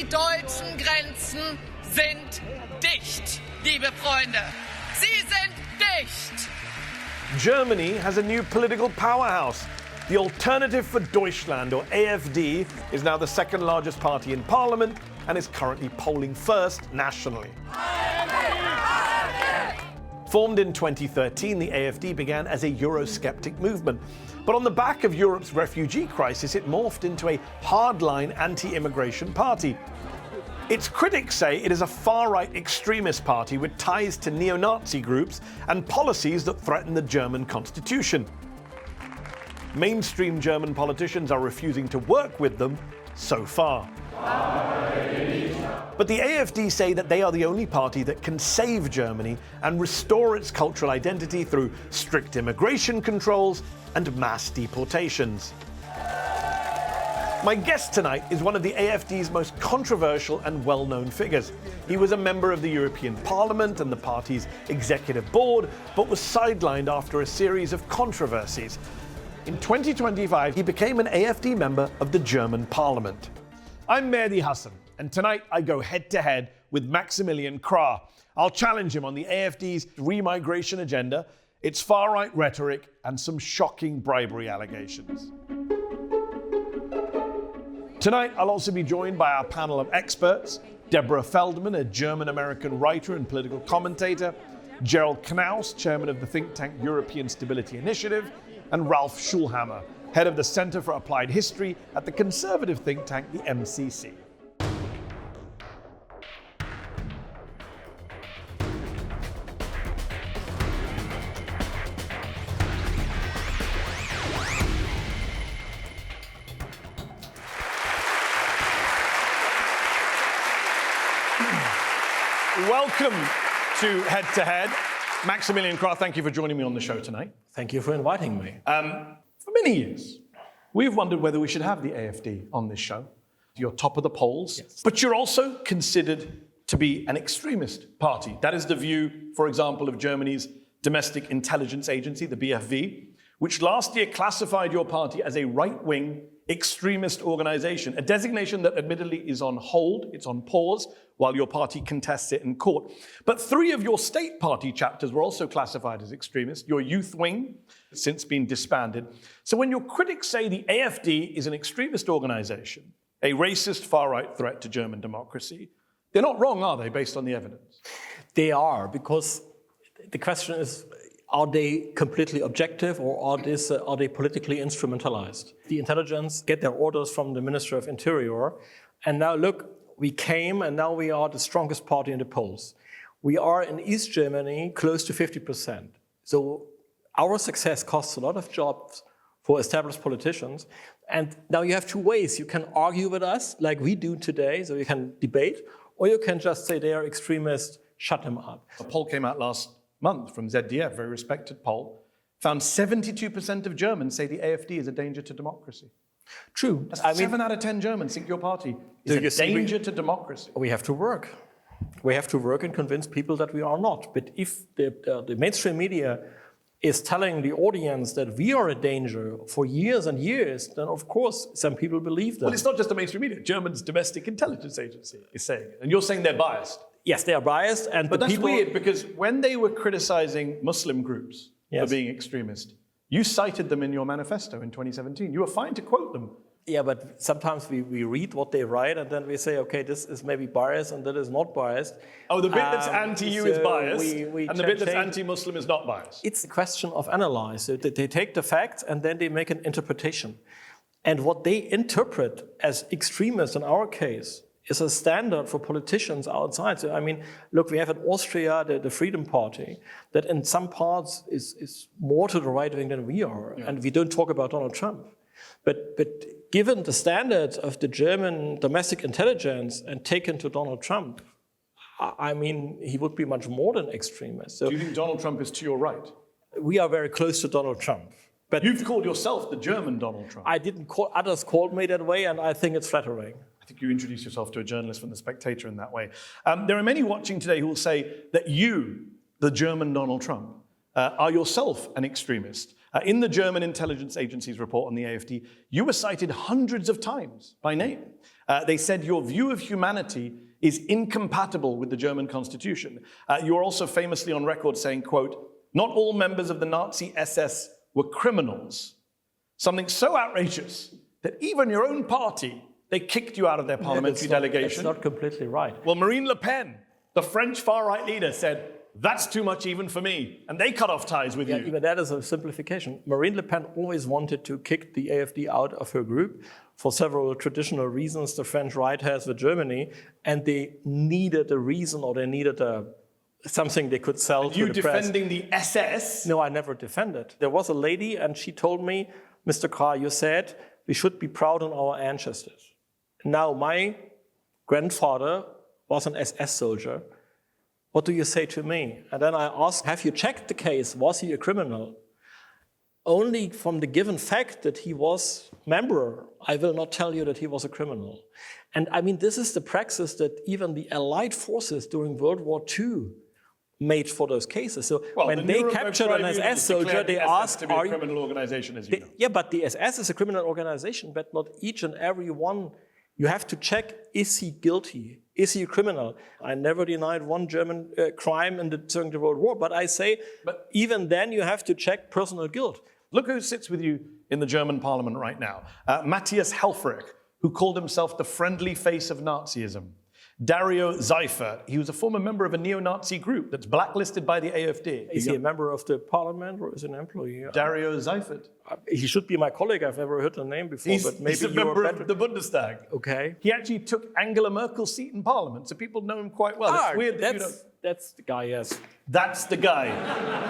Die deutschen Grenzen sind dicht, liebe Freunde. Sie sind dicht. Germany has a new political powerhouse. The Alternative for Deutschland, or AfD, is now the second largest party in parliament and is currently polling first nationally. Formed in 2013, the AfD began as a Eurosceptic movement. But on the back of Europe's refugee crisis, it morphed into a hardline anti-immigration party. Its critics say it is a far-right extremist party with ties to neo-Nazi groups and policies that threaten the German constitution. Mainstream German politicians are refusing to work with them so far. But the AfD say that they are the only party that can save Germany and restore its cultural identity through strict immigration controls and mass deportations. My guest tonight is one of the AfD's most controversial and well-known figures. He was a member of the European Parliament and the party's executive board, but was sidelined after a series of controversies. In 2025, he became an AfD member of the German Parliament. I'm Mehdi Hasan, and tonight I go head-to-head with Maximilian Krah. I'll challenge him on the AfD's remigration agenda, its far-right rhetoric, and some shocking bribery allegations. Tonight, I'll also be joined by our panel of experts: Deborah Feldman, a German-American writer and political commentator; Gerald Knaus, chairman of the think tank European Stability Initiative; and Ralph Schoellhammer, head of the Center for Applied History at the conservative think tank, the MCC. Welcome to Head to Head. Maximilian Krah, thank you for joining me on the show tonight. Thank you for inviting me. For many years, we've wondered whether we should have the AfD on this show. You're top of the polls, yes. But you're also considered to be an extremist party. That is the view, for example, of Germany's domestic intelligence agency, the BfV, which last year classified your party as a right-wing extremist organization, a designation that admittedly is on hold, it's on pause, while your party contests it in court. But 3 of your state party chapters were also classified as extremist. Your youth wing has since been disbanded. So when your critics say the AfD is an extremist organization, a racist far-right threat to German democracy, they're not wrong, are they, based on the evidence? They are, because the question is, are they completely objective, or are they politically instrumentalized? The intelligence get their orders from the Minister of Interior, and now look, we came and now we are the strongest party in the polls. We are in East Germany close to 50%. So our success costs a lot of jobs for established politicians. And now you have 2 ways. You can argue with us like we do today, so you can debate, or you can just say they are extremists, shut them up. A poll came out last month from ZDF, very respected poll, found 72% of Germans say the AfD is a danger to democracy. True. That's 7 out of 10 Germans think your party is a danger to democracy. We have to work. We have to work and convince people that we are not. But if the mainstream media is telling the audience that we are a danger for years and years, then of course some people believe that. Well, it's not just the mainstream media. Germany's domestic intelligence agency is saying it. And you're saying they're biased. Yes, they are biased. But that's weird, because when they were criticizing Muslim groups for being extremist, you cited them in your manifesto in 2017. You were fine to quote them. Yeah, but sometimes we read what they write and then we say, okay, this is maybe biased and that is not biased. Oh, the bit that's anti-you is biased, and the bit that's anti-Muslim is not biased. It's a question of analyze. So they take the facts and then they make an interpretation. And what they interpret as extremists in our case is a standard for politicians outside. So, I mean, look, we have in Austria the Freedom Party that in some parts is more to the right wing than we are. Yeah. And we don't talk about Donald Trump. But given the standards of the German domestic intelligence and taken to Donald Trump, I mean, he would be much more than extremist. So do you think Donald Trump is to your right? We are very close to Donald Trump. But you've called yourself the German Donald Trump. I didn't call, others called me that way, and I think it's flattering. I think you introduced yourself to a journalist from The Spectator in that way. There are many watching today who will say that you, the German Donald Trump, are yourself an extremist. In the German intelligence agency's report on the AfD, you were cited hundreds of times by name. They said your view of humanity is incompatible with the German constitution. You are also famously on record saying, quote, "Not all members of the Nazi SS were criminals." Something so outrageous that even your own party, they kicked you out of their parliamentary delegation. That's not completely right. Well, Marine Le Pen, the French far-right leader, said, "That's too much even for me." And they cut off ties with you. Even that is a simplification. Marine Le Pen always wanted to kick the AfD out of her group for several traditional reasons the French right has with Germany, and they needed a reason, or they needed something they could sell to the press. You defending the SS? No, I never defended. There was a lady, and she told me, "Mr. Krah, you said we should be proud on our ancestors. Now, my grandfather was an SS soldier. What do you say to me?" And then I asked, "Have you checked the case? Was he a criminal?" Only from the given fact that he was member, I will not tell you that he was a criminal. And I mean, this is the praxis that even the Allied forces during World War II made for those cases. So when they captured an SS soldier, they asked, to be a criminal organization, as you know. Yeah, but the SS is a criminal organization, but not each and every one. You have to check, is he guilty? Is he a criminal? I never denied one German crime during the World War, but I say, but even then you have to check personal guilt. Look who sits with you in the German parliament right now. Matthias Helfrich, who called himself the friendly face of Nazism. Dario Seifert, he was a former member of a neo-Nazi group that's blacklisted by the AfD. Is he a member of the parliament or is he an employee? Dario Seifert. He should be my colleague. I've never heard the name before, but maybe he's a member of the Bundestag. Okay. He actually took Angela Merkel's seat in parliament, so people know him quite well. It's weird that you don't... That's the guy, yes. That's the guy,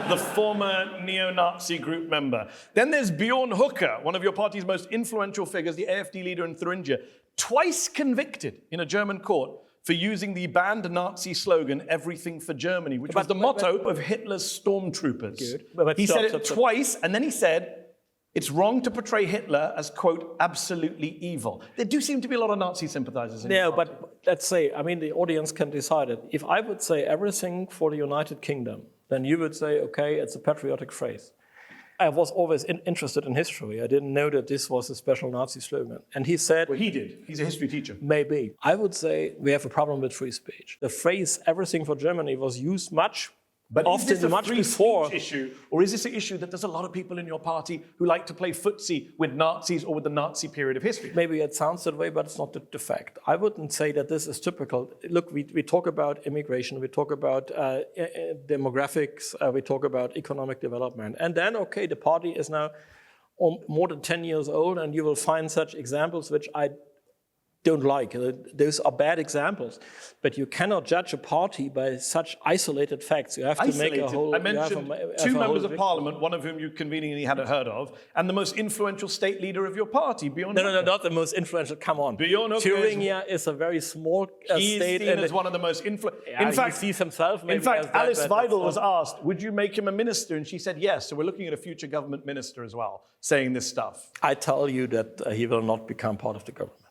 the former neo-Nazi group member. Then there's Bjorn Hooker, one of your party's most influential figures, the AfD leader in Thuringia, twice convicted in a German court for using the banned Nazi slogan, "Everything for Germany," which was the motto of Hitler's stormtroopers. Good. He said it twice, and then he said, it's wrong to portray Hitler as, quote, absolutely evil. There do seem to be a lot of Nazi sympathizers in the party. But let's say, I mean, the audience can decide it. If I would say everything for the United Kingdom, then you would say, okay, it's a patriotic phrase. I was always interested in history. I didn't know that this was a special Nazi slogan. And he said... Well, he did. He's a history teacher. Maybe. I would say we have a problem with free speech. The phrase, everything for Germany, was used much But often is this a much free before. Speech issue, or is this an issue that there's a lot of people in your party who like to play footsie with Nazis or with the Nazi period of history? Maybe it sounds that way, but it's not the fact. I wouldn't say that this is typical. Look, we talk about immigration, we talk about demographics, we talk about economic development. And then, okay, the party is now more than 10 years old, and you will find such examples which I don't like. Those are bad examples. But you cannot judge a party by such isolated facts. You have to make a whole... I mentioned two members of parliament, one of whom you conveniently hadn't heard of, and the most influential state leader of your party, Bjorn Hooker. No, not the most influential. Come on. Bjorn Hooker Thuringia is a very small state. He's seen as one of the most influential... In fact, he sees himself maybe. In fact, Alice Weidel was asked, would you make him a minister? And she said yes. So we're looking at a future government minister as well, saying this stuff. I tell you that he will not become part of the government.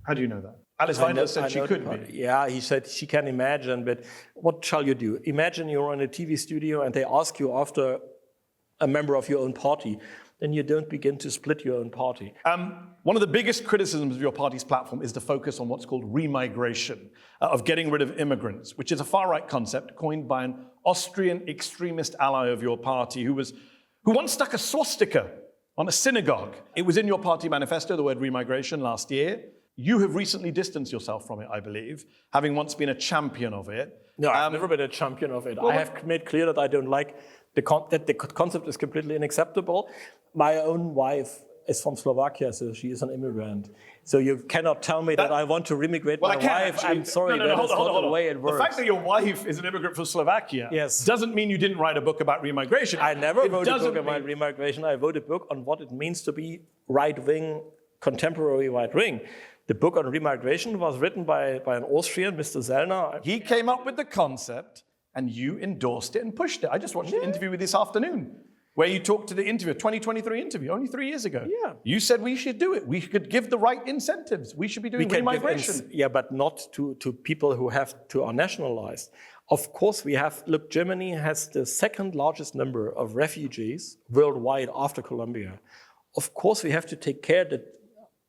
How do you know that? Alice Weidel said she could be. Yeah, he said she can imagine, but what shall you do? Imagine you're in a TV studio and they ask you after a member of your own party, then you don't begin to split your own party. One of the biggest criticisms of your party's platform is the focus on what's called remigration, of getting rid of immigrants, which is a far-right concept coined by an Austrian extremist ally of your party who once stuck a swastika on a synagogue. It was in your party manifesto, the word remigration, last year. You have recently distanced yourself from it, I believe, having once been a champion of it. No, I've never been a champion of it. I have made clear that I don't like that the concept is completely unacceptable. My own wife is from Slovakia, so she is an immigrant. So you cannot tell me that I want to remigrate my wife. Actually. I'm sorry, that's not the way it works. The fact that your wife is an immigrant from Slovakia doesn't mean you didn't write a book about remigration. I never wrote a book about remigration. I wrote a book on what it means to be right-wing, contemporary right-wing. The book on remigration was written by an Austrian, Mr. Zellner. He came up with the concept, and you endorsed it and pushed it. I just watched an interview with you this afternoon, where you talked to the interviewer, 2023 interview, only 3 years ago. Yeah. You said we should do it. We could give the right incentives. We should be doing remigration. But not to people who are nationalized. Of course, look, Germany has the second largest number of refugees worldwide after Colombia. Of course, we have to take care that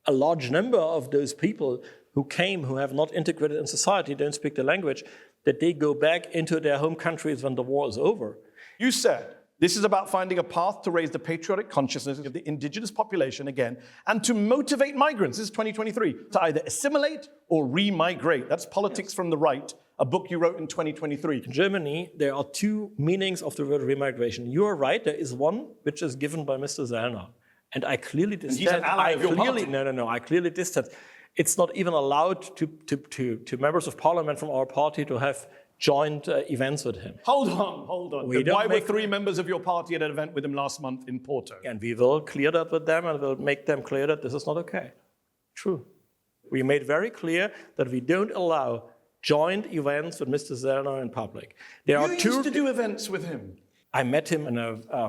a large number of those people who came, who have not integrated in society, don't speak the language, that they go back into their home countries when the war is over. You said this is about finding a path to raise the patriotic consciousness of the indigenous population again and to motivate migrants, this is 2023, to either assimilate or remigrate. That's Politics from the Right, a book you wrote in 2023. In Germany, there are two meanings of the word remigration. You are right, there is one which is given by Mr. Sellner. And I clearly dissent. He's an ally of your party. No, I clearly dissent. It's not even allowed to members of parliament from our party to have joint events with him. Hold on. Why were 3 members of your party at an event with him last month in Porto? And we will clear that with them and we'll make them clear that this is not okay. True. We made very clear that we don't allow joint events with Mr. Sellner in public. You used to do events with him. I met him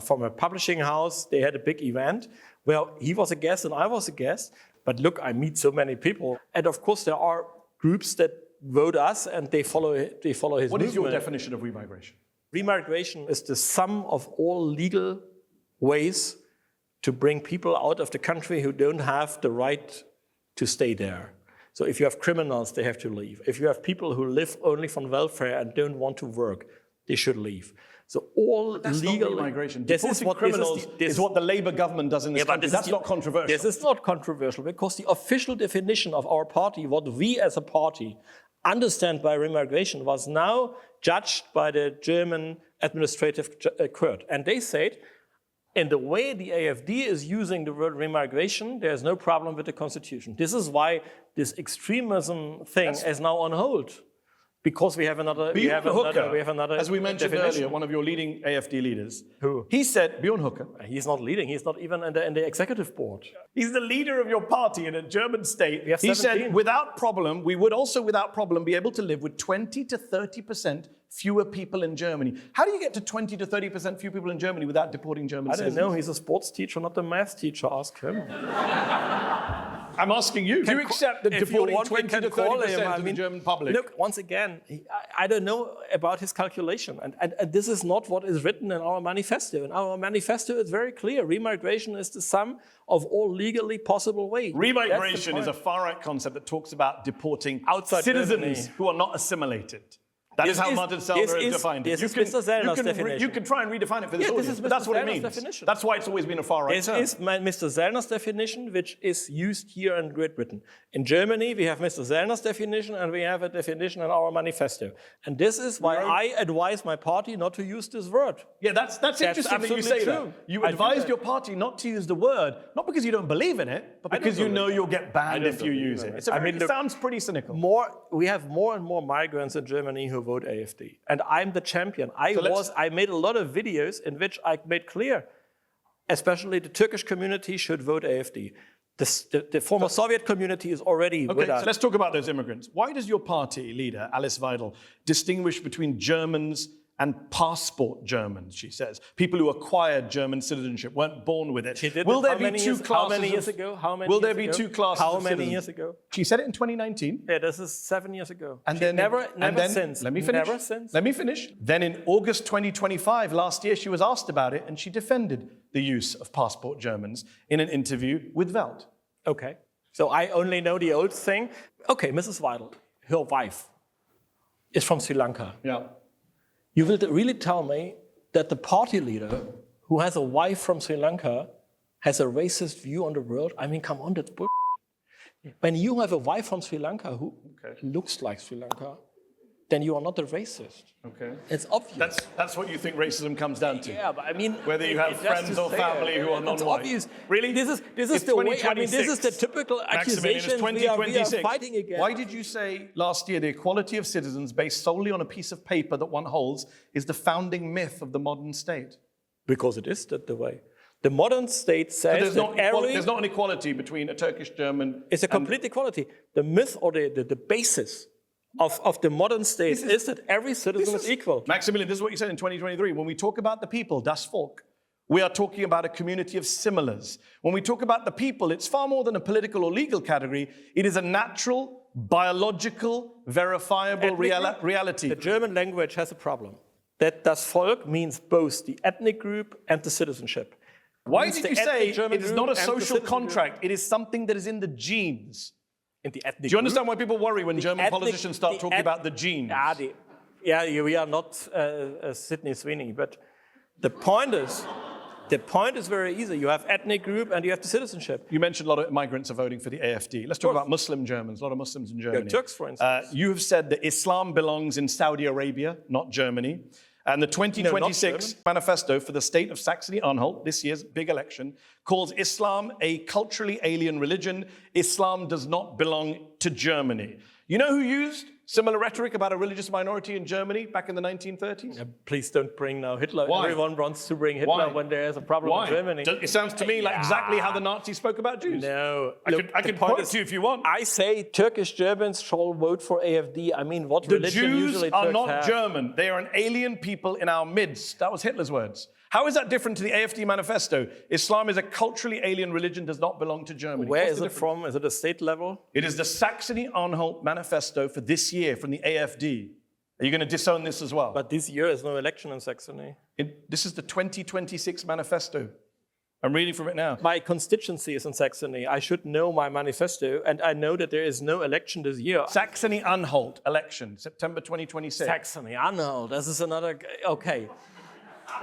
from a publishing house. They had a big event where he was a guest and I was a guest. But look, I meet so many people. And of course, there are groups that vote us and they follow his movement. What is your definition of remigration? Remigration is the sum of all legal ways to bring people out of the country who don't have the right to stay there. So if you have criminals, they have to leave. If you have people who live only from welfare and don't want to work, they should leave. So all legal immigration. Deporting criminals is what the Labour government does in this country. That's not controversial. This is not controversial because the official definition of our party, what we as a party understand by remigration, was now judged by the German administrative court. And they said, in the way the AfD is using the word remigration, there's no problem with the constitution. This is why this extremism thing is now on hold. Because we have another, as we mentioned definition. earlier, one of your leading AfD leaders. Who? He said, Björn Höcke. He's not leading, he's not even in the executive board. He's the leader of your party in a German state. He said, without problem, we would also without problem be able to live with 20 to 30% fewer people in Germany. How do you get to 20 to 30% fewer people in Germany without deporting German citizens? I don't know, he's a sports teacher, not a math teacher, ask him. I'm asking you. Do you accept that deporting 20 to 30% of the German public? Look, once again, I don't know about his calculation. And this is not what is written in our manifesto. In our manifesto, it's very clear. Remigration is the sum of all legally possible ways. Remigration is a far-right concept that talks about deporting outside citizens who are not assimilated. That is how Martin Sellner has defined it. You can try and redefine it for this audience, but that's what it means. Definition. That's why it's always been a far-right term. This is Mr. Sellner's definition, which is used here in Great Britain. In Germany, we have Mr. Sellner's definition, and we have a definition in our manifesto. And this is why I advise my party not to use this word. Yeah, that's interesting that you say that. You advised your party not to use the word, not because you don't believe in it, but because you know you'll get banned if you use it. It sounds pretty cynical. We have more and more migrants in Germany who vote AfD. And I'm the champion. I made a lot of videos in which I made clear, especially the Turkish community should vote AfD. The former Soviet community is already with us. So let's talk about those immigrants. Why does your party leader, Alice Weidel, distinguish between Germans and passport Germans, she says? People who acquired German citizenship, weren't born with it. Will there be two classes? How many years ago? Will there be two classes? How many years ago? She said it in 2019. Yeah, this is 7 years ago. And then never since. Let me finish. Never since. Let me finish. Then in August 2025, last year, she was asked about it and she defended the use of passport Germans in an interview with Welt. Okay. So I only know the old thing. Okay, Mrs. Weidel, her wife is from Sri Lanka. Yeah. You will really tell me that the party leader who has a wife from Sri Lanka has a racist view on the world? I mean, come on, that's bullshit. When you have a wife from Sri Lanka who looks like Sri Lanka, then you are not a racist. Okay. It's obvious. That's what you think racism comes down to. Yeah, but I mean, whether you have friends or family who are non-white. Obvious. Really? This is the way. I mean, this is the typical accusation we are fighting against. Why did you say last year the equality of citizens based solely on a piece of paper that one holds is the founding myth of the modern state? Because it is the way. The modern state says there's not an equality between a Turkish German. It's a complete equality. The myth or the basis of the modern state is that every citizen is equal. Maximilian, this is what you said in 2023. When we talk about the people, das Volk, we are talking about a community of similars. When we talk about the people, it's far more than a political or legal category. It is a natural biological, verifiable reality. The German language has a problem. That das Volk means both the ethnic group and the citizenship. Why did you say it is not a social contract? It is something that is in the genes. In the ethnic Do you understand why people worry when German politicians start talking about the genes? We are not Sidney Sweeney, but the point is very easy. You have ethnic group and you have the citizenship. You mentioned a lot of migrants are voting for the AfD. Let's talk about Muslim Germans, a lot of Muslims in Germany. Yeah, Turks, for instance. You have said that Islam belongs in Saudi Arabia, not Germany. And the 2026 manifesto for the state of Saxony-Anhalt, this year's big election, calls Islam a culturally alien religion. Islam does not belong to Germany. You know who used similar rhetoric about a religious minority in Germany back in the 1930s? Please don't bring now Hitler. Why? Everyone wants to bring Hitler when there is a problem in Germany. It sounds to me like exactly how the Nazis spoke about Jews. No. I could point to you if you want. I say Turkish Germans shall vote for AfD. I mean, what religion usually Turks have? The Jews are not German. They are an alien people in our midst. That was Hitler's words. How is that different to the AfD manifesto? Islam is a culturally alien religion, does not belong to Germany. Where is it from? Is it a state level? It is the Saxony-Anhalt manifesto for this year from the AfD. Are you going to disown this as well? But this year is no election in Saxony. This is the 2026 manifesto. I'm reading from it now. My constituency is in Saxony. I should know my manifesto, and I know that there is no election this year. Saxony-Anhalt election, September 2026. Saxony-Anhalt, this is another... Okay.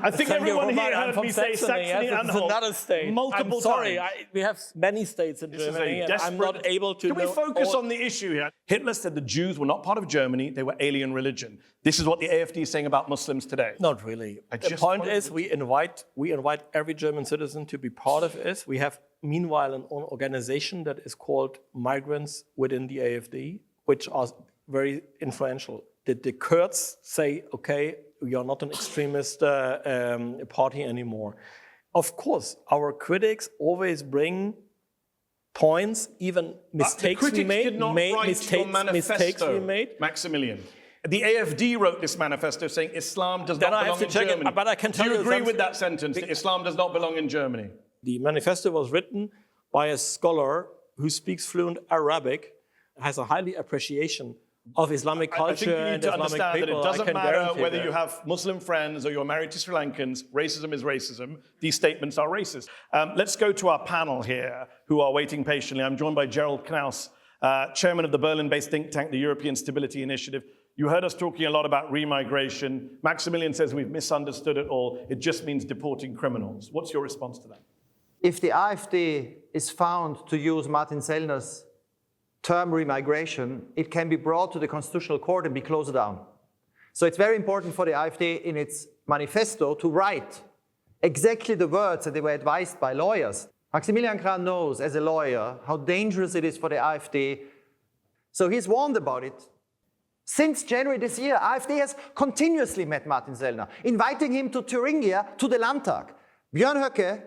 I think everyone here heard me say Saxony-Anhalt. It's another state. Multiple times. We have many states in Germany, and I'm not able to. Can we focus on the issue here? Hitler said the Jews were not part of Germany; they were alien religion. This is what the AfD is saying about Muslims today. Not really. The point is, we invite every German citizen to be part of it. We have, meanwhile, an organization that is called Migrants Within the AfD, which are very influential. The Kurds say, okay, we are not an extremist party anymore. Of course, our critics always bring points, even mistakes we made. Mistakes we made. Maximilian. The AfD wrote this manifesto saying Islam does not belong in Germany. But I can tell you, do you agree with that sentence, that Islam does not belong in Germany? The manifesto was written by a scholar who speaks fluent Arabic, has a highly appreciation of Islamic culture and Islamic people. That it doesn't matter whether you have Muslim friends or you're married to Sri Lankans, racism is racism. These statements are racist. Let's go to our panel here, who are waiting patiently. I'm joined by Gerald Knaus, chairman of the Berlin-based think tank, the European Stability Initiative. You heard us talking a lot about remigration. Maximilian says we've misunderstood it all. It just means deporting criminals. What's your response to that? If the AfD is found to use Martin Sellner's term remigration, it can be brought to the Constitutional Court and be closed down. So it's very important for the AfD in its manifesto to write exactly the words that they were advised by lawyers. Maximilian Krah knows as a lawyer how dangerous it is for the AfD. So he's warned about it. Since January this year, AfD has continuously met Martin Sellner, inviting him to Thuringia, to the Landtag. Björn Höcke,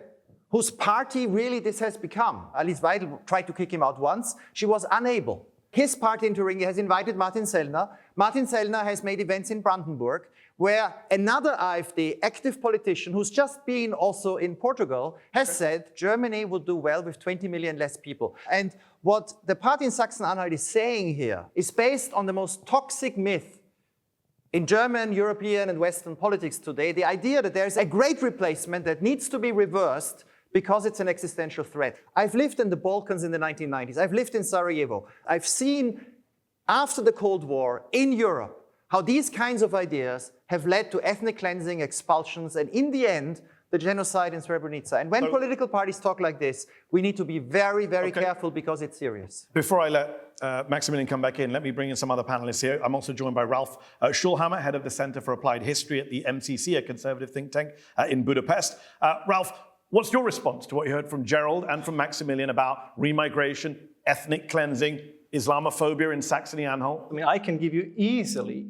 whose party really this has become. Alice Weidel tried to kick him out once. She was unable. His party in Thuringia has invited Martin Sellner. Martin Sellner has made events in Brandenburg, where another AfD active politician, who's just been also in Portugal, has said Germany would do well with 20 million less people. And what the party in Sachsen-Anhalt is saying here is based on the most toxic myth in German, European, and Western politics today, the idea that there is a great replacement that needs to be reversed because it's an existential threat. I've lived in the Balkans in the 1990s. I've lived in Sarajevo. I've seen, after the Cold War, in Europe, how these kinds of ideas have led to ethnic cleansing, expulsions, and in the end, the genocide in Srebrenica. And when political parties talk like this, we need to be very, very careful because it's serious. Before I let Maximilian come back in, let me bring in some other panelists here. I'm also joined by Ralph Schoellhammer, head of the Center for Applied History at the MCC, a conservative think tank in Budapest. Ralph, what's your response to what you heard from Gerald and from Maximilian about remigration, ethnic cleansing, Islamophobia in Saxony-Anhalt? I mean, I can give you easily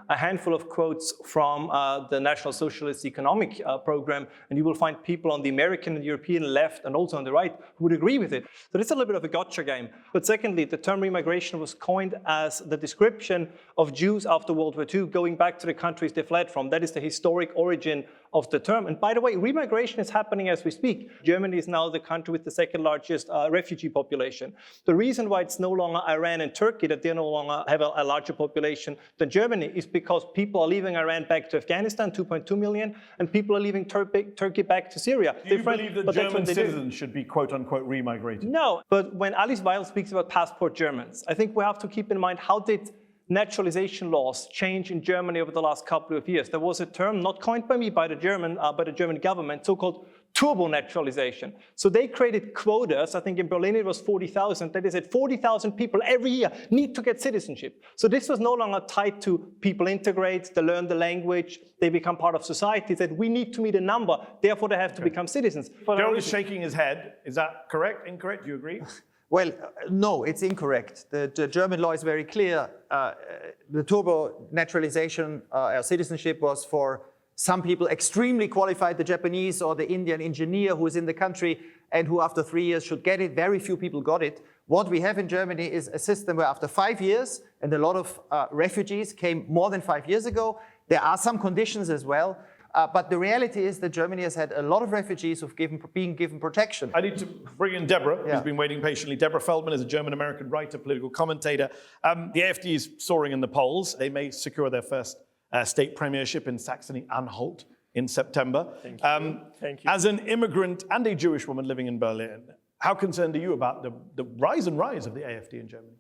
a handful of quotes from the National Socialist Economic Program, and you will find people on the American and European left and also on the right who would agree with it. So it's a little bit of a gotcha game. But secondly, the term remigration was coined as the description of Jews after World War II going back to the countries they fled from. That is the historic origin of the term. And by the way, remigration is happening as we speak. Germany is now the country with the second largest refugee population. The reason why it's no longer Iran and Turkey, that they no longer have a larger population than Germany, is because people are leaving Iran back to Afghanistan, 2.2 million, and people are leaving Turkey back to Syria. Do you believe that German citizens should be quote-unquote remigrated? No, but when Alice Weidel speaks about passport Germans, I think we have to keep in mind how did naturalization laws change in Germany over the last couple of years. There was a term not coined by me, by the German government, so-called turbo naturalization. So they created quotas. I think in Berlin it was 40,000. That is, that 40,000 people every year need to get citizenship. So this was no longer tied to people integrate, they learn the language, they become part of society. That we need to meet a number, therefore they have to become citizens. Gerald is shaking his head. Is that correct? Incorrect? Do you agree? Well, no, it's incorrect. The German law is very clear. The turbo naturalization citizenship was for some people extremely qualified, the Japanese or the Indian engineer who is in the country and who after 3 years should get it. Very few people got it. What we have in Germany is a system where after 5 years, and a lot of refugees came more than 5 years ago, there are some conditions as well. But the reality is that Germany has had a lot of refugees who've been given protection. I need to bring in Deborah, who's been waiting patiently. Deborah Feldman is a German-American writer, political commentator. The AfD is soaring in the polls. They may secure their first state premiership in Saxony-Anhalt in September. Thank you. Thank you. As an immigrant and a Jewish woman living in Berlin, how concerned are you about the rise of the AfD in Germany?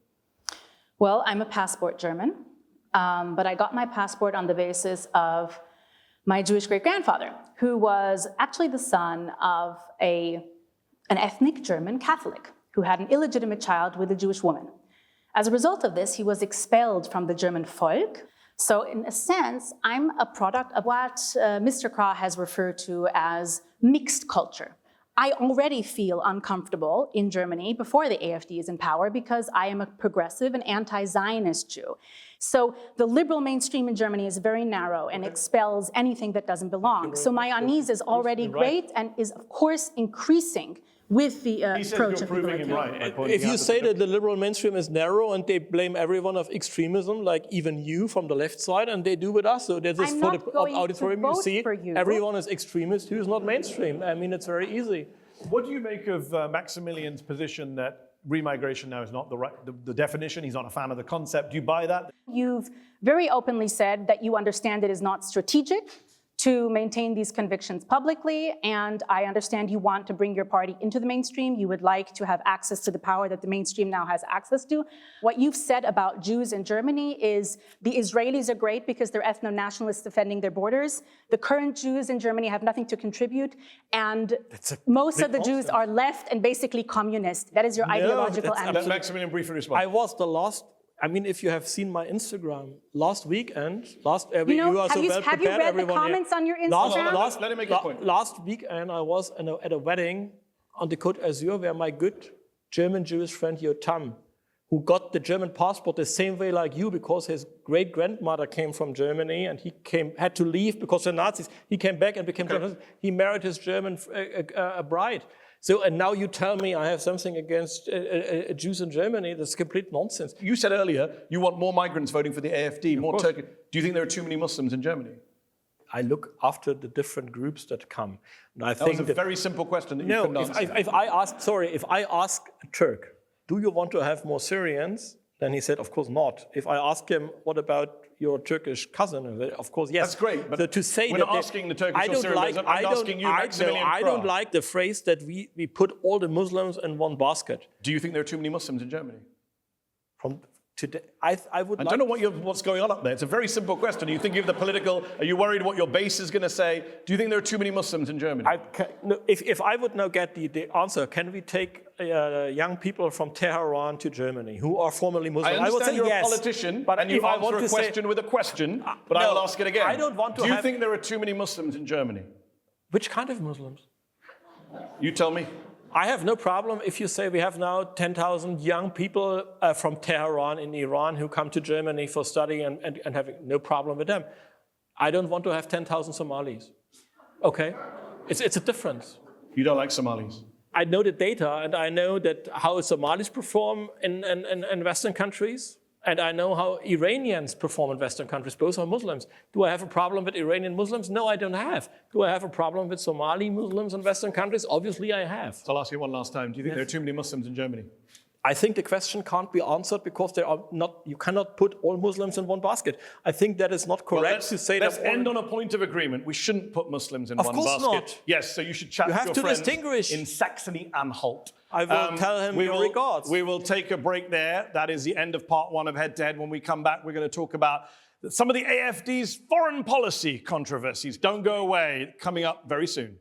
Well, I'm a passport German, but I got my passport on the basis of my Jewish great-grandfather, who was actually the son of an ethnic German Catholic who had an illegitimate child with a Jewish woman. As a result of this, he was expelled from the German Volk. So in a sense, I'm a product of what Mr. Krah has referred to as mixed culture. I already feel uncomfortable in Germany before the AfD is in power because I am a progressive and anti-Zionist Jew. So the liberal mainstream in Germany is very narrow and expels anything that doesn't belong. So my unease is already great and is, of course, increasing with the approach of people. If you say that the liberal mainstream is narrow and they blame everyone of extremism, like even you from the left side, and they do with us, so this is for the auditorium, you see, everyone is extremist who is not mainstream. I mean, it's very easy. What do you make of Maximilian's position that remigration now is not the definition? He's not a fan of the concept. Do you buy that? You've very openly said that you understand it is not strategic to maintain these convictions publicly, and I understand you want to bring your party into the mainstream. You would like to have access to the power that the mainstream now has access to. What you've said about Jews in Germany is the Israelis are great because they're ethno-nationalists defending their borders. The current Jews in Germany have nothing to contribute, and most of the Jews are left and basically communist. That is your ideological answer. Let Maximilian briefly respond. I was the last. I mean, if you have seen my Instagram last weekend, you are so well prepared. Have you read the comments on your Instagram? Let him make a point. Last weekend, I was at a wedding on the Côte d'Azur where my good German Jewish friend Yotam, who got the German passport the same way like you because his great-grandmother came from Germany and he had to leave because of the Nazis. He came back and became German. He married his German bride. So, and now you tell me I have something against Jews in Germany. That's complete nonsense. You said earlier you want more migrants voting for the AfD, more Turkey. Do you think there are too many Muslims in Germany? I look after the different groups that come. And I that was a very simple question that you couldn't answer. If I ask a Turk, do you want to have more Syrians? Then he said, of course not. If I ask him, what about your Turkish cousin? Of course, yes. That's great, but so to say we're not asking the Turkish or Syrians. I'm asking you, Maximilian Krah. I don't like the phrase that we put all the Muslims in one basket. Do you think there are too many Muslims in Germany? From today, I don't know what's going on up there. It's a very simple question. Are you thinking of the political? Are you worried what your base is going to say? Do you think there are too many Muslims in Germany? If I would now get the answer, can we take young people from Tehran to Germany who are formerly Muslim? I would say you're yes, a politician, but you answer a question with a question, but I will ask it again. I don't want to Do you think there are too many Muslims in Germany? Which kind of Muslims? You tell me. I have no problem if you say we have now 10,000 young people from Tehran in Iran who come to Germany for study and having no problem with them. I don't want to have 10,000 Somalis. Okay? It's a difference. You don't like Somalis? I know the data, and I know that how Somalis perform in Western countries, and I know how Iranians perform in Western countries. Both are Muslims. Do I have a problem with Iranian Muslims? No, I don't have. Do I have a problem with Somali Muslims in Western countries? Obviously, I have. So I'll ask you one last time. Do you think there are too many Muslims in Germany? I think the question can't be answered because there are not. You cannot put all Muslims in one basket. I think that is not correct to say that. Let's end on a point of agreement. We shouldn't put Muslims in one basket. Of course not. Yes, so you should chat to your friends distinguish. in Saxony-Anhalt. I will tell him your regards. We will take a break there. That is the end of part one of Head to Head. When we come back, we're going to talk about some of the AfD's foreign policy controversies. Don't go away. Coming up very soon.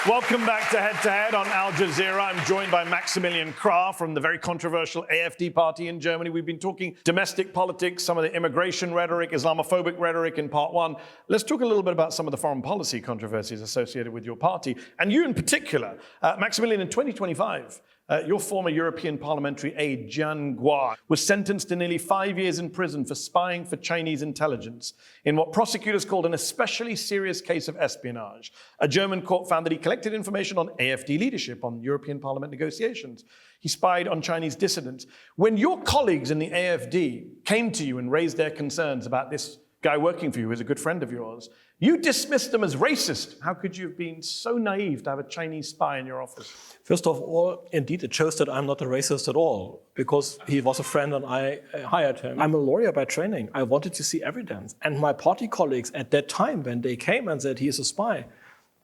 Welcome back to Head on Al Jazeera. I'm joined by Maximilian Krah from the very controversial AfD party in Germany. We've been talking domestic politics, some of the immigration rhetoric, Islamophobic rhetoric in part one. Let's talk a little bit about some of the foreign policy controversies associated with your party. And you in particular, Maximilian, in 2025, your former European parliamentary aide, Jian Guo, was sentenced to nearly 5 years in prison for spying for Chinese intelligence in what prosecutors called an especially serious case of espionage. A German court found that he collected information on AfD leadership on European Parliament negotiations. He spied on Chinese dissidents. When your colleagues in the AfD came to you and raised their concerns about this guy working for you, who's a good friend of yours, you dismissed them as racist. How could you have been so naive to have a Chinese spy in your office? First of all, indeed, it shows that I'm not a racist at all, because he was a friend and I hired him. I'm a lawyer by training. I wanted to see evidence. And my party colleagues at that time, when they came and said he is a spy,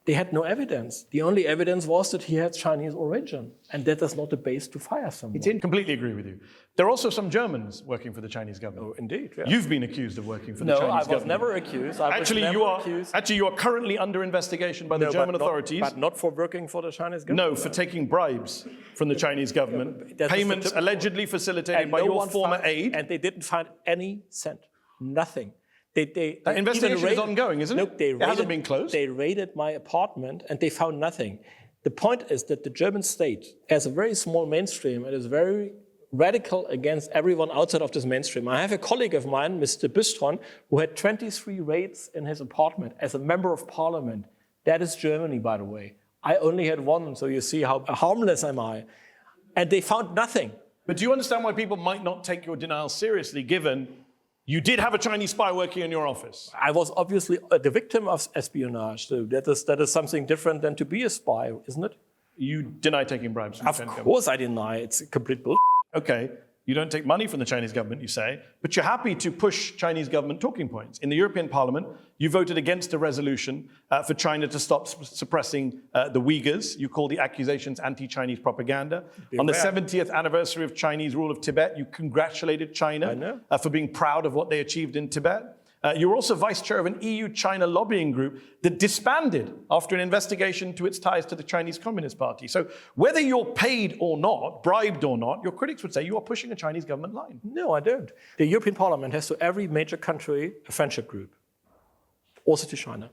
they had no evidence. The only evidence was that he had Chinese origin. And that is not the base to fire someone. He didn't completely agree with you. There are also some Germans working for the Chinese government. Oh, indeed. Yeah. You've been accused of working for the Chinese government. No, I was never accused. Actually, you are currently under investigation by the German authorities. But not for working for the Chinese government. No, for taking bribes from the Chinese government. Payments allegedly facilitated by your former aide. And they didn't find any cent. Nothing. That investigation is ongoing, isn't it? Look, it hasn't been closed. They raided my apartment and they found nothing. The point is that the German state has a very small mainstream and is very radical against everyone outside of this mainstream. I have a colleague of mine, Mr. Bistron, who had 23 raids in his apartment as a member of parliament. That is Germany, by the way. I only had one, so you see how harmless am I. And they found nothing. But do you understand why people might not take your denial seriously, given you did have a Chinese spy working in your office? I was obviously the victim of espionage, so that is something different than to be a spy, isn't it? You deny taking bribes? Of course I deny. It's complete bullshit. Okay, you don't take money from the Chinese government, you say, but you're happy to push Chinese government talking points. In the European Parliament, you voted against a resolution for China to stop suppressing the Uyghurs. You call the accusations anti-Chinese propaganda. On the 70th anniversary of Chinese rule of Tibet, you congratulated China for being proud of what they achieved in Tibet. You were also vice chair of an EU-China lobbying group that disbanded after an investigation to its ties to the Chinese Communist Party. So whether you're paid or not, bribed or not, your critics would say you are pushing a Chinese government line. No, I don't. The European Parliament has to every major country a friendship group, also to China.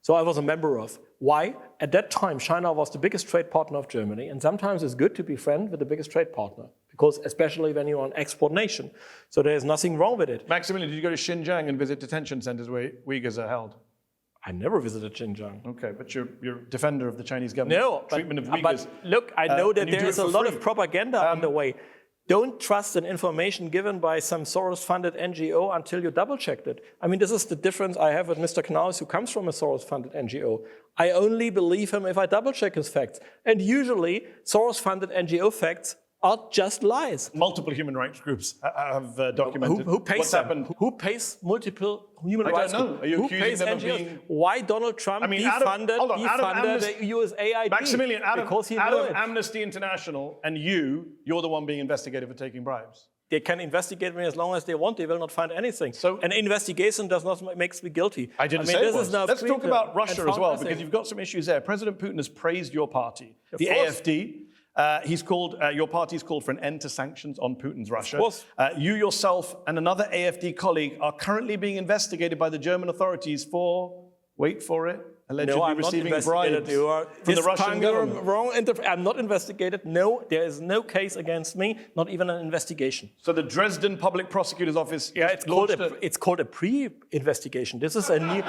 So I was a member of. Why? At that time, China was the biggest trade partner of Germany, and sometimes it's good to be friends with the biggest trade partner, because especially when you're an export nation. So there's nothing wrong with it. Maximilian, did you go to Xinjiang and visit detention centers where Uyghurs are held? I never visited Xinjiang. Okay, but you're a defender of the Chinese government treatment of Uyghurs. But look, I know that there is a lot of propaganda on the way. Don't trust an information given by some Soros-funded NGO until you double-checked it. I mean, this is the difference I have with Mr. Knaus, who comes from a Soros-funded NGO. I only believe him if I double-check his facts. And usually, Soros-funded NGO facts are just lies. Multiple human rights groups have documented who pays what's happened. Who pays multiple human rights groups? I don't know. Are you accusing them of being... Why Donald Trump defunded the USAID? Maximilian, out of Amnesty International and you're the one being investigated for taking bribes. They can investigate me as long as they want. They will not find anything. So an investigation does not make me guilty. I didn't say it was. Let's talk about Russia as well, because you've got some issues there. President Putin has praised your party, the AfD, He's called, your party's called for an end to sanctions on Putin's Russia. Of course. You yourself and another AfD colleague are currently being investigated by the German authorities for, wait for it, allegedly receiving bribes from the Russian government. Wrong. I'm not investigated. No, there is no case against me, not even an investigation. So the Dresden Public Prosecutor's Office it's called a pre-investigation. This is a new...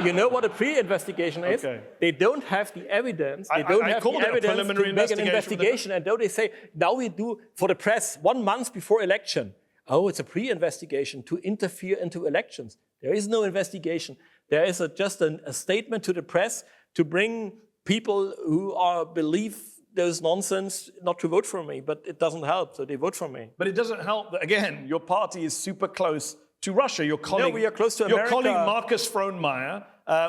You know what a pre-investigation is? Okay. They don't have the evidence. They don't have the evidence to make an investigation. And though they say, now we do for the press 1 month before election. Oh, it's a pre-investigation to interfere into elections. There is no investigation. There is just a statement to the press to bring people who believe there's nonsense not to vote for me, but it doesn't help, so they vote for me. But it doesn't help that, again, your party is super close to Russia. Your colleague, we are close to America. Your colleague Markus Frohnmayer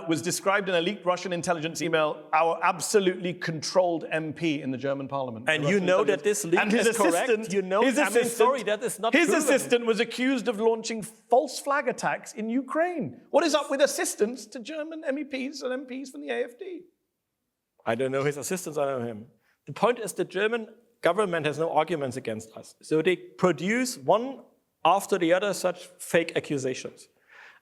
was described in a leaked Russian intelligence email, our absolutely controlled MP in the German parliament. And you know that this leak is correct? You know, sorry, that is not His proven. assistant was accused of launching false flag attacks in Ukraine. What is up with assistants to German MEPs and MPs from the AfD? I don't know his assistants, I know him. The point is the German government has no arguments against us. So they produce one after the other such fake accusations.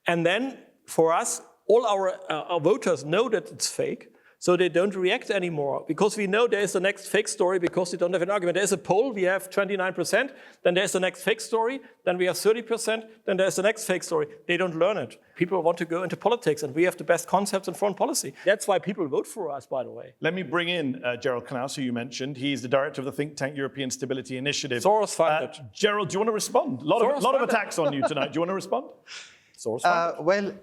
And then for us, all our voters know that it's fake, so they don't react anymore because we know there is the next fake story because they don't have an argument. There's a poll, we have 29%, then there's the next fake story, then we have 30%, then there's the next fake story. They don't learn it. People want to go into politics and we have the best concepts in foreign policy. That's why people vote for us, by the way. Let me bring in Gerald Knaus, who you mentioned. He's the director of the think tank European Stability Initiative. Soros funded. Gerald, do you want to respond? A lot of attacks on you tonight. Do you want to respond? Soros funded. Well,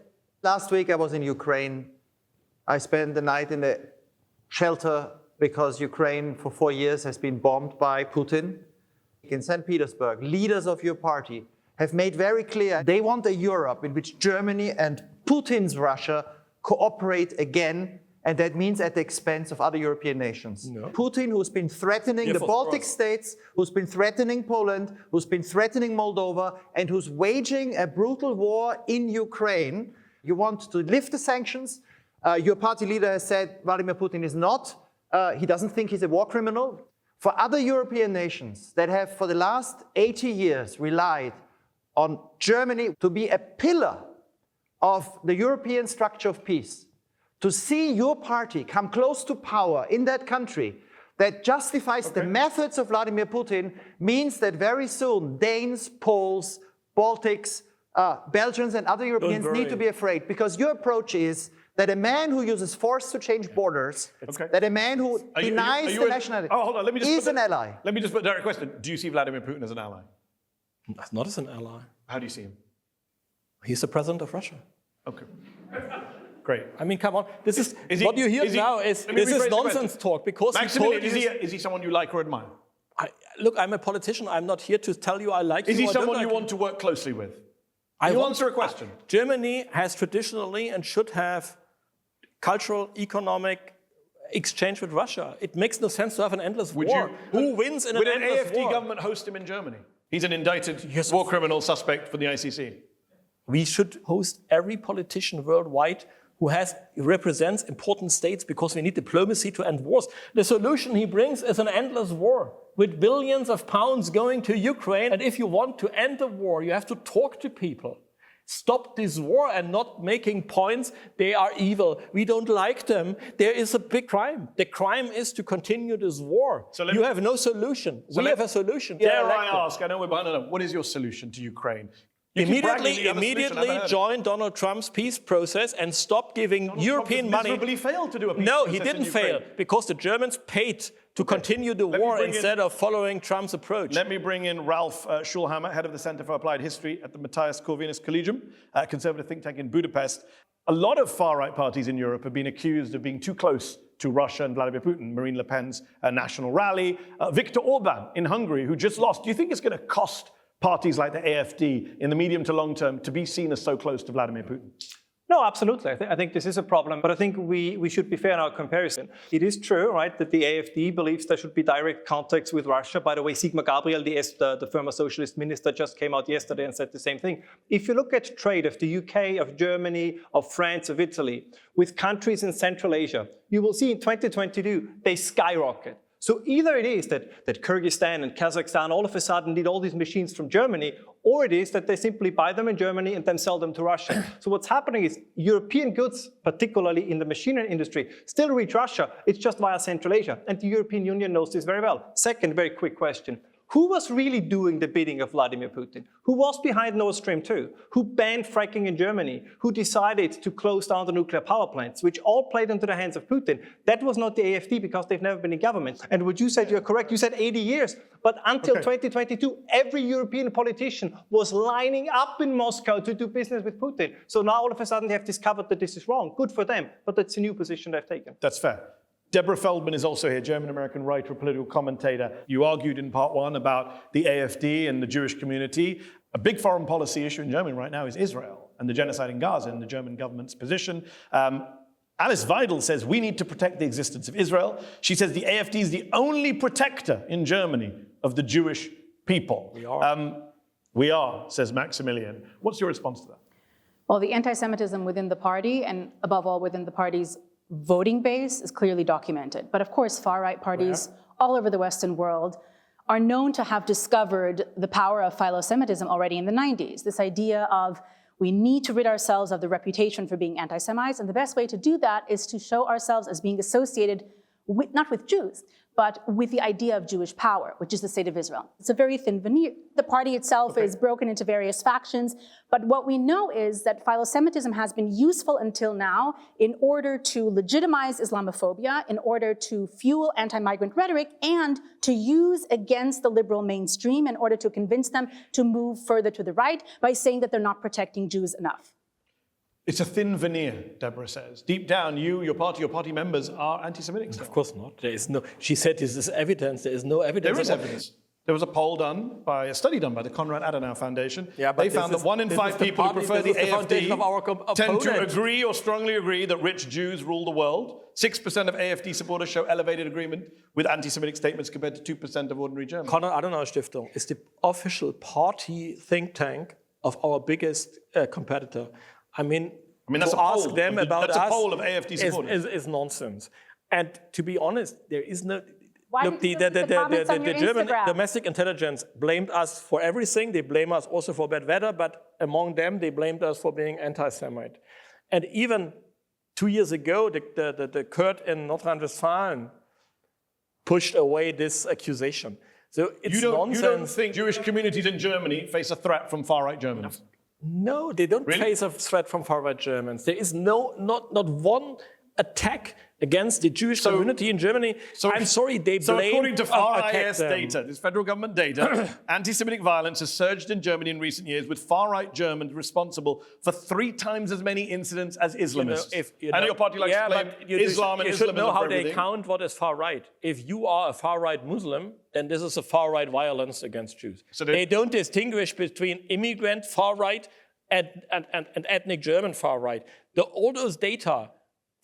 last week I was in Ukraine. I spent the night in a shelter because Ukraine for 4 years has been bombed by Putin. In St. Petersburg, leaders of your party have made very clear they want a Europe in which Germany and Putin's Russia cooperate again, and that means at the expense of other European nations. No. Putin, who's been threatening the Baltic states, who's been threatening Poland, who's been threatening Moldova, and who's waging a brutal war in Ukraine. You want to lift the sanctions. Your party leader has said Vladimir Putin is not. He doesn't think he's a war criminal. For other European nations that have for the last 80 years relied on Germany to be a pillar of the European structure of peace, to see your party come close to power in that country that justifies the methods of Vladimir Putin means that very soon Danes, Poles, Baltics, Belgians and other Europeans need to be afraid, because your approach is that a man who uses force to change borders, that a man who denies the nationality is an ally. Let me just put a direct question. Do you see Vladimir Putin as an ally? Not as an ally. How do you see him? He's the president of Russia. Okay. Great. I mean, come on. This is what you hear now is nonsense talk, because Maximilian, is he someone you like or admire? Look, I'm a politician. I'm not here to tell you I like you. Is he someone you want to work closely with? You answer a question. Germany has traditionally and should have cultural, economic exchange with Russia. It makes no sense to have an endless war. Who wins in an endless war? Would an AfD government host him in Germany? He's an indicted war criminal suspect for the ICC. We should host every politician worldwide who represents important states, because we need diplomacy to end wars. The solution he brings is an endless war with billions of pounds going to Ukraine. And if you want to end the war, you have to talk to people. Stop this war and not making points. They are evil. We don't like them. There is a big crime. The crime is to continue this war. So you have no solution. We have a solution. Dare I ask, I know we're behind on, what is your solution to Ukraine? Immediately join Donald Trump's peace process and stop giving European money. Miserably failed to do a peace No, process he didn't fail, because the Germans paid to continue the war instead of following Trump's approach. Let me bring in Ralf Schoellhammer, head of the Center for Applied History at the Mathias Corvinus Collegium, a conservative think tank in Budapest. A lot of far-right parties in Europe have been accused of being too close to Russia and Vladimir Putin. Marine Le Pen's National Rally, Viktor Orban in Hungary, who just lost. Do you think it's going to cost parties like the AfD in the medium to long term to be seen as so close to Vladimir Putin? No, absolutely. I think this is a problem, but I think we should be fair in our comparison. It is true, right, that the AfD believes there should be direct contacts with Russia. By the way, Sigmar Gabriel, the former socialist minister, just came out yesterday and said the same thing. If you look at trade of the UK, of Germany, of France, of Italy, with countries in Central Asia, you will see in 2022, they skyrocket. So either it is that Kyrgyzstan and Kazakhstan all of a sudden need all these machines from Germany, or it is that they simply buy them in Germany and then sell them to Russia. So what's happening is European goods, particularly in the machinery industry, still reach Russia. It's just via Central Asia. And the European Union knows this very well. Second, very quick question. Who was really doing the bidding of Vladimir Putin? Who was behind Nord Stream 2? Who banned fracking in Germany? Who decided to close down the nuclear power plants, which all played into the hands of Putin? That was not the AfD because they've never been in government. And what you said, you're correct. You said 80 years. But until 2022, every European politician was lining up in Moscow to do business with Putin. So now all of a sudden they have discovered that this is wrong. Good for them. But that's a new position they've taken. That's fair. Deborah Feldman is also here, German-American writer, political commentator. You argued in part one about the AfD and the Jewish community. A big foreign policy issue in Germany right now is Israel and the genocide in Gaza and the German government's position. Alice Weidel says we need to protect the existence of Israel. She says the AfD is the only protector in Germany of the Jewish people. We are, says Maximilian. What's your response to that? Well, the anti-Semitism within the party, and above all within the party's voting base, is clearly documented. But of course, far-right parties all over the Western world are known to have discovered the power of philo-Semitism already in the 90s. This idea of we need to rid ourselves of the reputation for being anti-Semites, and the best way to do that is to show ourselves as being associated with, not with Jews, but with the idea of Jewish power, which is the state of Israel. It's a very thin veneer. The party itself is broken into various factions, but what we know is that philo-Semitism has been useful until now in order to legitimize Islamophobia, in order to fuel anti-migrant rhetoric, and to use against the liberal mainstream in order to convince them to move further to the right by saying that they're not protecting Jews enough. It's a thin veneer, Deborah says. Deep down, your party members are anti-Semitic. Of course not. There is no. She said this is evidence. There is no evidence. There is evidence. There was a study done by the Konrad Adenauer Foundation. Yeah, but they found that 1 in 5 people who prefer the AfD tend to agree or strongly agree that rich Jews rule the world. 6% of AfD supporters show elevated agreement with anti-Semitic statements compared to 2% of ordinary Germans. Konrad Adenauer Stiftung is the official party think tank of our biggest competitor. I mean that's to a ask poll. them about that's us a poll of AfD supporters. Is nonsense. And to be honest, there is no. Why look, did you the comments on your German Instagram? domestic intelligence blamed us for everything. They blame us also for bad weather, but among them, they blamed us for being anti-Semite. And even 2 years ago, the Kurd in North Rhine-Westphalia pushed away this accusation. So it's nonsense. You don't think Jewish communities in Germany face a threat from far-right Germans? No, they don't face a threat from far-right Germans. There is not one attack against the Jewish community in Germany. I'm sorry, they blame. So according to far-IS data, this federal government data, anti-Semitic violence has surged in Germany in recent years, with far-right Germans responsible for 3 times as many incidents as Islamists. I know your party likes to blame Islam and Islamism. You should know how they count what is far-right. If you are a far-right Muslim, then this is a far-right violence against Jews. So they don't distinguish between immigrant far-right and ethnic German far-right. All those data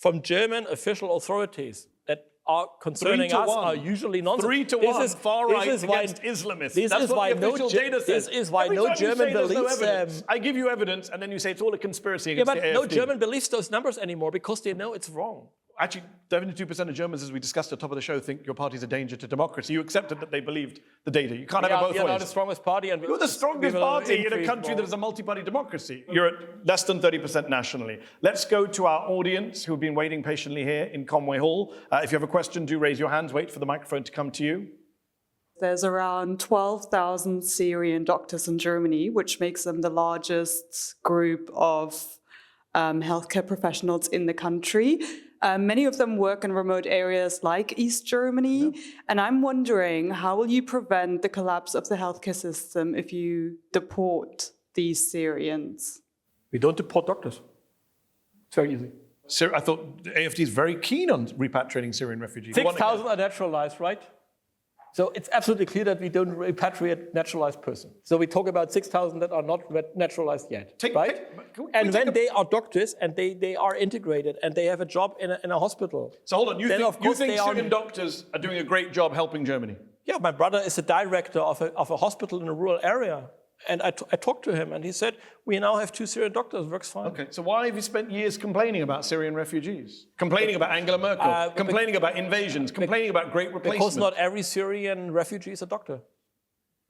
from German official authorities that are concerning us are usually nonsense. 3 to 1, far-right against Islamists. That's what the official data says. This is why no German believes them. I give you evidence, and then you say it's all a conspiracy against the AfD. No German believes those numbers anymore because they know it's wrong. Actually, 72% of Germans, as we discussed at the top of the show, think your party's a danger to democracy. You accepted that they believed the data. You can't have it both ways. You're not the strongest party. And you're the strongest party in a country that is a multi-party democracy. You're at less than 30% nationally. Let's go to our audience who have been waiting patiently here in Conway Hall. If you have a question, do raise your hands. Wait for the microphone to come to you. There's around 12,000 Syrian doctors in Germany, which makes them the largest group of healthcare professionals in the country. Many of them work in remote areas like East Germany. And I'm wondering, how will you prevent the collapse of the healthcare system if you deport these Syrians? We don't deport doctors. It's very easy. I thought the AfD is very keen on repatriating Syrian refugees. 6,000 are naturalized, right? So it's absolutely clear that we don't repatriate naturalized persons. So we talk about 6,000 that are not naturalized yet, right? And when they are doctors and they are integrated and they have a job in a hospital. So hold on, you think Syrian doctors are doing a great job helping Germany? Yeah, my brother is a director of a hospital in a rural area. And I talked to him, and he said, we now have 2 Syrian doctors, works fine. Okay, so why have you spent years complaining about Syrian refugees? Complaining about Angela Merkel, complaining about invasions, complaining about great replacement? Because not every Syrian refugee is a doctor.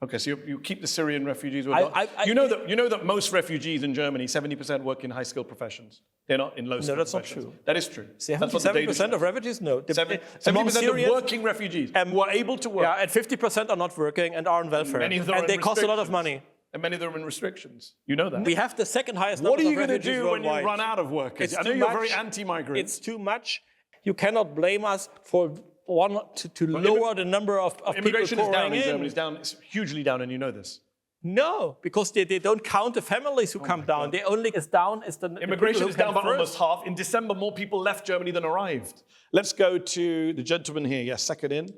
Okay, so you keep the Syrian refugees. You know that most refugees in Germany, 70% work in high-skilled professions. They're not in low-skilled professions. No, that's not true. That is true. 70% of refugees? No. 70% of working refugees who are able to work. Yeah, and 50% are not working and are on welfare. And they cost a lot of money. And many of them are in restrictions. You know that. We have the second highest number of refugees worldwide. What are you going to do when you run out of workers? I know you're very anti-migrant. It's too much. You cannot blame us for to lower the number of people immigration is down in Germany. It's hugely down, and you know this. No, because they don't count the families who come down. They only is down is the immigration is down by almost half. In December, more people left Germany than arrived. Let's go to the gentleman here. Yes, second in.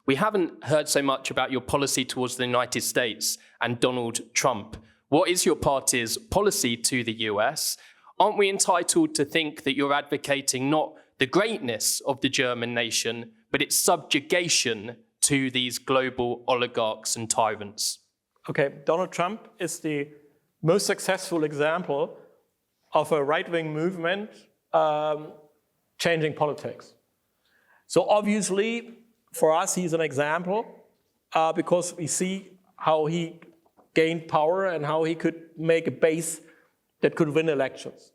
We haven't heard so much about your policy towards the United States and Donald Trump. What is your party's policy to the US? Aren't we entitled to think that you're advocating not the greatness of the German nation, but its subjugation to these global oligarchs and tyrants? Okay, Donald Trump is the most successful example of a right-wing movement changing politics. So obviously, for us, he's an example because we see how he gained power and how he could make a base that could win elections.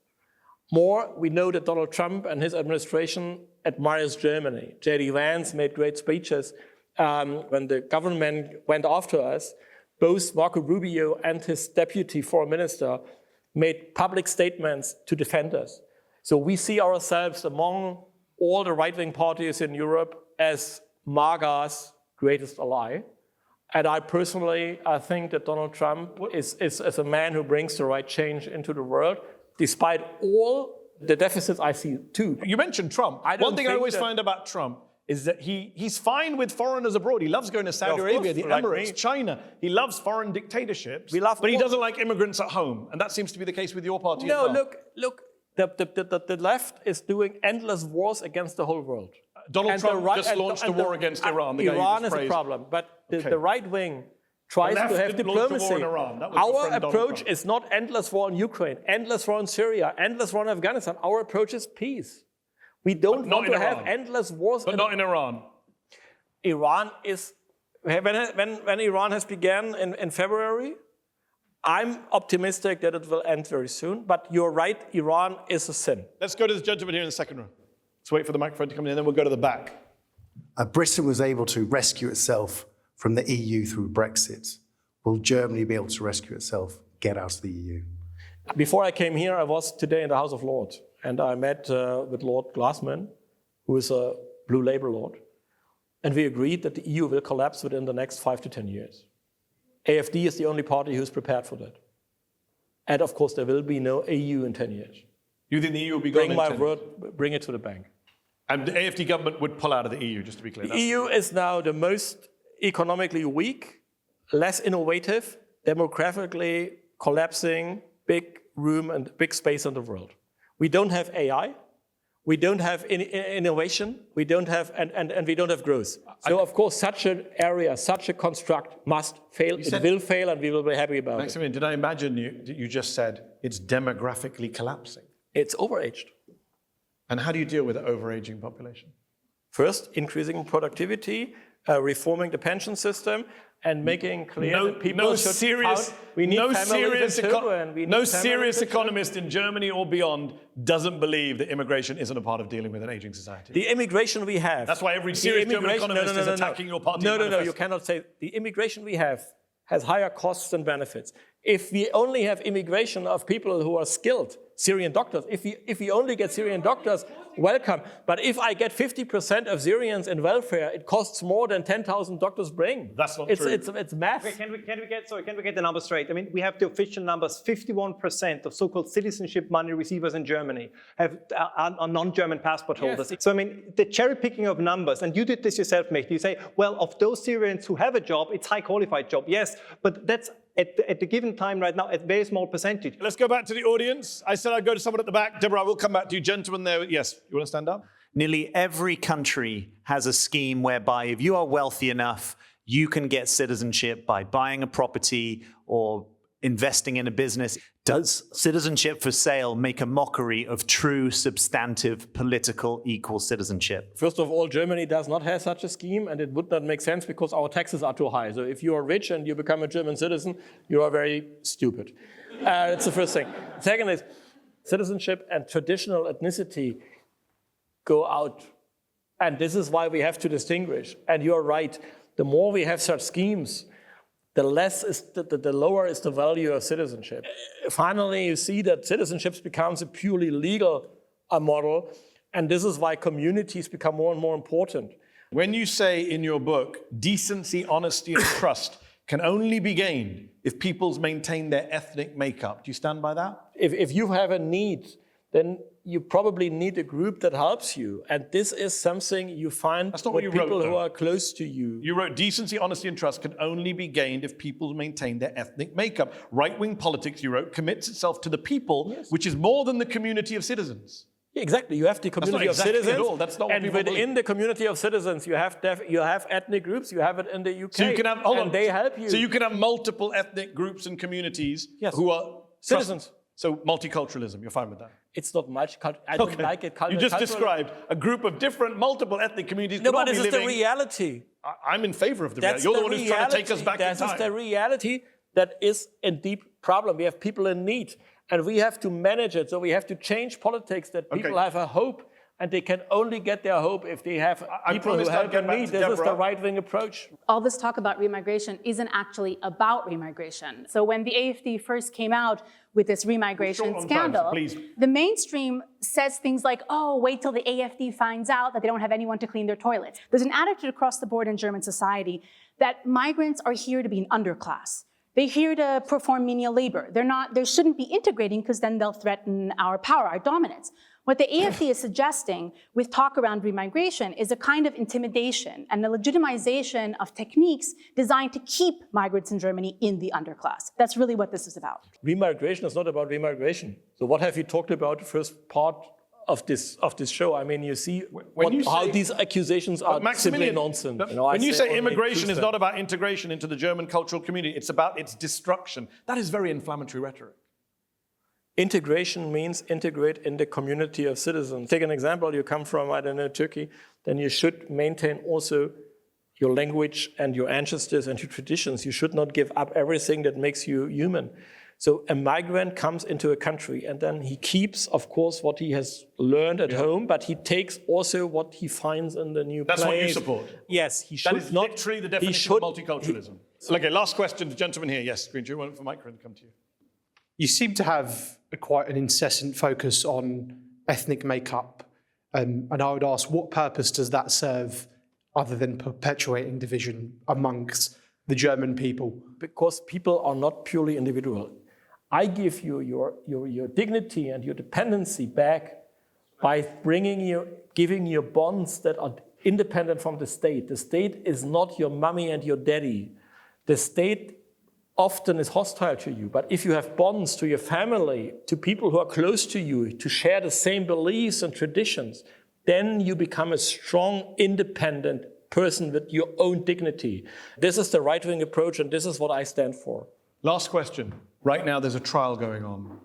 More, we know that Donald Trump and his administration admires Germany. J.D. Vance made great speeches when the government went after us. Both Marco Rubio and his deputy foreign minister made public statements to defend us. So we see ourselves among all the right-wing parties in Europe as MAGA's greatest ally. And I personally think that Donald Trump is a man who brings the right change into the world, despite all the deficits I see too. You mentioned Trump. One thing I always find about Trump is that he's fine with foreigners abroad. He loves going to Saudi Arabia, the Emirates, China. He loves foreign dictatorships, but he doesn't like immigrants at home. And that seems to be the case with your party as well. No, look, the left is doing endless wars against the whole world. Donald Trump just launched a war against Iran. Iran is a problem, but the right wing tries to have diplomacy. Our approach is not endless war in Ukraine, endless war in Syria, endless war in Afghanistan. Our approach is peace. We don't want to have endless wars. But not in Iran. Iran is, when Iran has begun in February, I'm optimistic that it will end very soon. But you're right, Iran is a sin. Let's go to this gentleman here in the second row. Let's wait for the microphone to come in, and then we'll go to the back. Britain was able to rescue itself from the EU through Brexit. Will Germany be able to rescue itself, get out of the EU? Before I came here, I was today in the House of Lords, and I met with Lord Glassman, who is a Blue Labour Lord, and we agreed that the EU will collapse within the next 5 to 10 years. AfD is the only party who's prepared for that. And of course, there will be no EU in 10 years. You think the EU will be gone in 10 years? Bring my word, bring it to the bank. And the AfD government would pull out of the EU, just to be clear. The EU is now the most economically weak, less innovative, demographically collapsing, big room and big space in the world. We don't have AI, we don't have innovation, we don't have and we don't have growth. So of course, such an area, such a construct must fail. It will fail, and we will be happy about Maximilian, did I imagine you just said it's demographically collapsing? It's overaged. And how do you deal with the overaging population? First, increasing productivity, reforming the pension system, and making clear that people should serious, we need no families serious, and children. No serious economist in Germany or beyond doesn't believe that immigration isn't a part of dealing with an aging society. The immigration we have. That's why every serious German economist is attacking your party. No, you cannot say. The immigration we have has higher costs and benefits. If we only have immigration of people who are skilled, Syrian doctors, if we only get Syrian doctors, welcome. But if I get 50% of Syrians in welfare, it costs more than 10,000 doctors bring. That's not true. It's math. Okay, can we get the numbers straight? I mean, we have the official numbers. 51% of so-called citizenship money receivers in Germany are non-German passport holders. Yes. So I mean, the cherry picking of numbers, and you did this yourself, Mehdi. You say, well, of those Syrians who have a job, it's high qualified job. Yes, but that's at the given time right now, a very small percentage. Let's go back to the audience. I said I'd go to someone at the back. Deborah, I will come back to you. Gentleman there. Yes, you want to stand up? Nearly every country has a scheme whereby if you are wealthy enough, you can get citizenship by buying a property or investing in a business. Does citizenship for sale make a mockery of true, substantive, political, equal citizenship? First of all, Germany does not have such a scheme, and it would not make sense because our taxes are too high. So if you are rich and you become a German citizen, you are very stupid. That's the first thing. Second is, citizenship and traditional ethnicity go out. And this is why we have to distinguish. And you're right, the more we have such schemes, the lower is the value of citizenship. Finally, you see that citizenship becomes a purely legal model, and this is why communities become more and more important. When you say in your book, decency, honesty, and trust can only be gained if peoples maintain their ethnic makeup, do you stand by that? If you have a need, then you probably need a group that helps you. And this is something you find with people who are close to you. You wrote, decency, honesty, and trust can only be gained if people maintain their ethnic makeup. Right-wing politics, you wrote, commits itself to the people, which is more than the community of citizens. Yeah, exactly, you have the community of citizens, That's not what and people within believe. the community of citizens, you have ethnic groups. You have it in the UK, so you can have, and they help you. So you can have multiple ethnic groups and communities who are citizens. So multiculturalism, you're fine with that? It's not multicultural. I don't like it. You just described a group of different, multiple ethnic communities. No, but this is the reality. I'm in favor of the reality. You're the one who's trying to take us back in time. This is the reality that is a deep problem. We have people in need, and we have to manage it. So we have to change politics that people have a hope, and they can only get their hope if they have people who help in need. This is the right-wing approach. All this talk about remigration isn't actually about remigration. So when the AfD first came out with this remigration scandal, the mainstream says things like, oh, wait till the AfD finds out that they don't have anyone to clean their toilets. There's an attitude across the board in German society that migrants are here to be an underclass. They're here to perform menial labor. They shouldn't be integrating because then they'll threaten our power, our dominance. What the AfD is suggesting with talk around remigration is a kind of intimidation and a legitimization of techniques designed to keep migrants in Germany in the underclass. That's really what this is about. Remigration is not about remigration. So what have you talked about the first part of this show? I mean, you see how these accusations are simply nonsense. When you say immigration is not about integration into the German cultural community, it's about its destruction. That is very inflammatory rhetoric. Integration means integrate in the community of citizens. Take an example, you come from, I don't know, Turkey, then you should maintain also your language and your ancestors and your traditions. You should not give up everything that makes you human. So a migrant comes into a country and then he keeps, of course, what he has learned at home, but he takes also what he finds in the new place. That's what you support? Yes, he should not. That is literally the definition of multiculturalism. Okay, last question, the gentleman here. Yes, Green, do you want for microphone to come to you? You seem to have quite an incessant focus on ethnic makeup. And I would ask, what purpose does that serve other than perpetuating division amongst the German people? Because people are not purely individual. I give you your dignity and your dependency back by giving you bonds that are independent from the state. The state is not your mommy and your daddy. The state often is hostile to you, but if you have bonds to your family, to people who are close to you, to share the same beliefs and traditions, then you become a strong, independent person with your own dignity. This is the right-wing approach, and this is what I stand for. Last question. Right now, there's a trial going on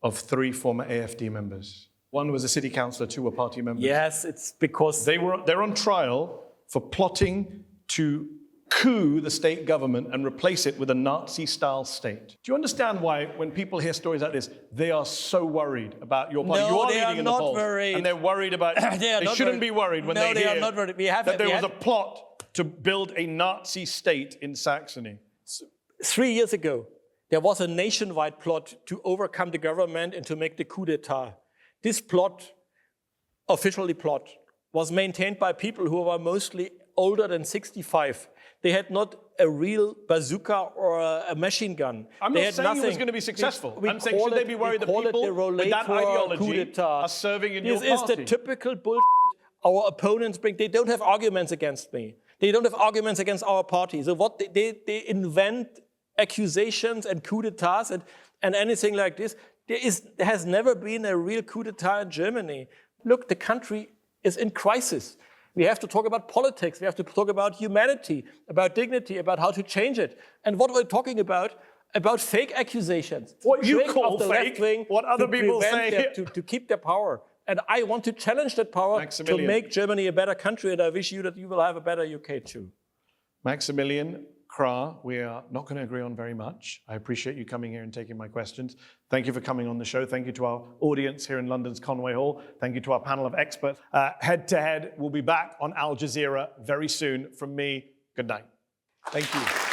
of 3 former AfD members. One was a city councillor, 2 were party members. Yes, it's because they're on trial for plotting to coup the state government and replace it with a Nazi-style state. Do you understand why, when people hear stories like this, they are so worried about your party? No, you are they leading are in the not polls, worried. and they're worried about. They shouldn't be worried when they hear are not worried. that there was a plot to build a Nazi state in Saxony. 3 years ago, there was a nationwide plot to overcome the government and to make the coup d'etat. This plot, officially plot, was maintained by people who were mostly older than 65. They had not a real bazooka or a machine gun. I'm not saying it was going to be successful. I'm saying, should they be worried that people with that ideology are serving in your party? This is the typical bullshit our opponents bring. They don't have arguments against me. They don't have arguments against our party. So what they invent accusations and coup d'etats and anything like this. There has never been a real coup d'etat in Germany. Look, the country is in crisis. We have to talk about politics. We have to talk about humanity, about dignity, about how to change it. And what we're talking about fake accusations. What you Trick call of the fake, left wing what other to people prevent say. them to keep their power. And I want to challenge that power to Maximilian. make Germany a better country, and I wish you that you will have a better UK too. Maximilian Krah, we are not going to agree on very much. I appreciate you coming here and taking my questions. Thank you for coming on the show. Thank you to our audience here in London's Conway Hall. Thank you to our panel of experts. Head to Head will be back on Al Jazeera very soon. From me, good night. Thank you.